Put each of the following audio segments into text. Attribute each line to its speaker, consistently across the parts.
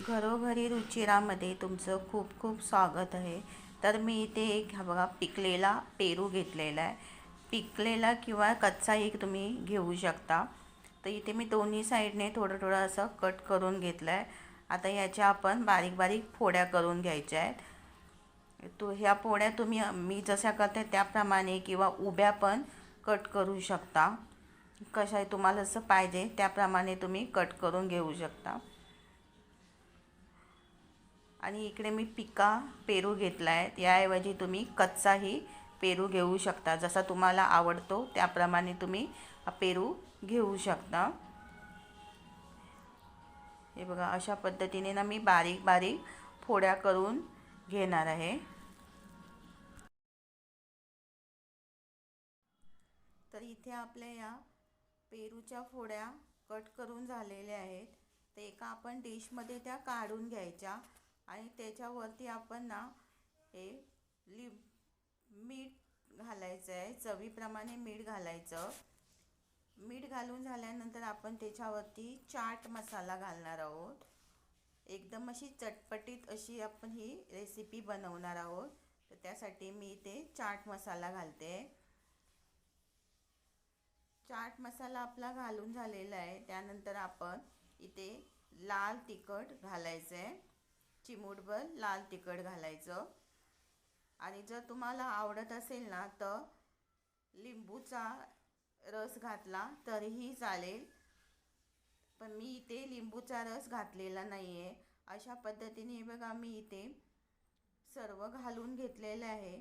Speaker 1: घरोघरी रुचिरामध्ये तुमचं खूप खूप स्वागत आहे. तर मी इथे एक हा बघा पिकलेला पेरू घेतलेला आहे. पिकलेला किंवा कच्चाही तुम्ही घेऊ शकता. तर इथे मी दोन्ही साईडने थोडं थोडं असं कट करून घेतलं आहे. आता याच्या आपण बारीक बारीक फोड्या करून घ्यायच्या आहेत. ह्या फोड्या तुम्ही मी जशा करते त्याप्रमाणे किंवा उभ्या पण कट करू शकता. कशा आहे तुम्हाला जसं पाहिजे त्याप्रमाणे तुम्ही कट करून घेऊ शकता. आणि इकडे मी पिका पेरू घेतला आहे. याऐवजी तुम्ही कच्चाही पेरू घेऊ शकता. जसा तुम्हाला आवडतो त्याप्रमाणे तुम्ही पेरू घेऊ शकता. हे बघा अशा पद्धतीने ना मी बारीक बारीक फोड्या करून घेणार आहे. तर इथे आपल्या या पेरूच्या फोड्या कट करून झालेल्या आहेत. तर एका आपण डिशमध्ये त्या काढून घ्यायच्या आणि त्याच्यावरती आपण ना हे मीठ घालायचं आहे. चवीप्रमाणे मीठ घालायचं. मीठ घालून झाल्यानंतर आपण त्याच्यावरती चाट मसाला घालणार आहोत. एकदम अशी चटपटीत अशी आपण ही रेसिपी बनवणार आहोत. तर त्यासाठी मी इथे चाट मसाला घालते. चाट मसाला आपला घालून झालेला आहे. त्यानंतर आपण इथे लाल तिखट घालायचं आहे. चिमूटभर लाल तिखट घालायचं. आणि जर तुम्हाला आवडत असेल ना तर लिंबूचा रस घातला तरीही चालेल. पण मी इथे लिंबूचा रस घातलेला नाही आहे. अशा पद्धतीने बघा मी इथे सर्व घालून घेतलेलं आहे.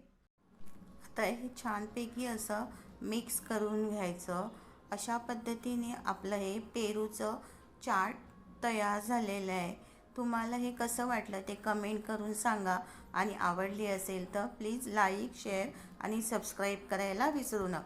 Speaker 1: आता हे छानपैकी असं मिक्स करून घ्यायचं. अशा पद्धतीने आपलं हे पेरूचं चाट तयार झालेलं आहे. तुम्हाला हे कसं वाटलं ते कमेंट करून सांगा. आणि आवडली असेल तर प्लीज लाईक शेअर आणि सबस्क्राईब करायला विसरू नका.